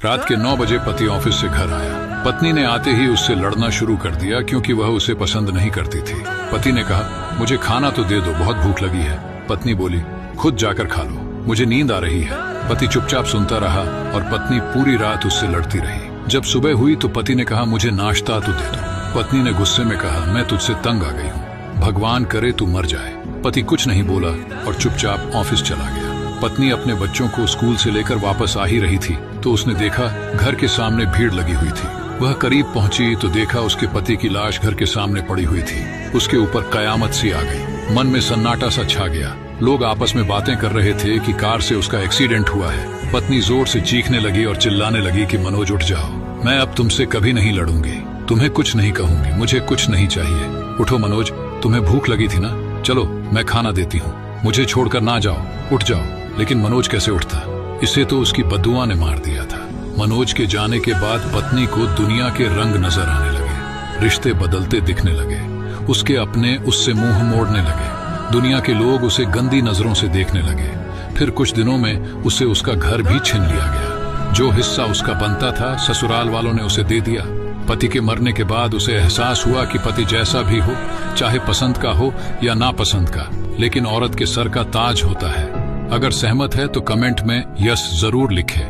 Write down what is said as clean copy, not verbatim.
रात के 9 बजे पति ऑफिस से घर आया। पत्नी ने आते ही उससे लड़ना शुरू कर दिया क्योंकि वह उसे पसंद नहीं करती थी। पति ने कहा, मुझे खाना तो दे दो, बहुत भूख लगी है। पत्नी बोली, खुद जाकर खा लो, मुझे नींद आ रही है। पति चुपचाप सुनता रहा और पत्नी पूरी रात उससे लड़ती रही। जब सुबह हुई तो पति ने कहा, मुझे नाश्ता तो दे दो। पत्नी ने गुस्से में कहा, मैं तुझसे तंग आ गई हूँ, भगवान करे तू मर जाए। पति कुछ नहीं बोला और चुपचाप ऑफिस चला गया। पत्नी अपने बच्चों को स्कूल से लेकर वापस आ ही रही थी तो उसने देखा घर के सामने भीड़ लगी हुई थी। वह करीब पहुंची तो देखा उसके पति की लाश घर के सामने पड़ी हुई थी। उसके ऊपर कयामत सी आ गई। मन में सन्नाटा सा छा गया। लोग आपस में बातें कर रहे थे कि कार से उसका एक्सीडेंट हुआ है। पत्नी जोर से चीखने लगी और चिल्लाने लगी कि मनोज उठ जाओ, मैं अब तुमसे कभी नहीं लड़ूंगी, तुम्हें कुछ नहीं कहूंगी, मुझे कुछ नहीं चाहिए। उठो मनोज, तुम्हें भूख लगी थी ना, चलो मैं खाना देती हूँ, मुझे छोड़कर ना जाओ, उठ जाओ। लेकिन मनोज कैसे उठता, इसे तो उसकी बद्दुआ ने मार दिया था। मनोज के जाने के बाद पत्नी को दुनिया के रंग नजर आने लगे, रिश्ते बदलते दिखने लगे, उसके अपने उससे मुंह मोड़ने लगे, दुनिया के लोग उसे गंदी नजरों से देखने लगे। फिर कुछ दिनों में उसे उसका घर भी छीन लिया गया। जो हिस्सा उसका बनता था ससुराल वालों ने उसे दे दिया। पति के मरने के बाद उसे एहसास हुआ कि पति जैसा भी हो, चाहे पसंद का हो या नापसंद का, लेकिन औरत के सर का ताज होता है। अगर सहमत है तो कमेंट में यस जरूर लिखें।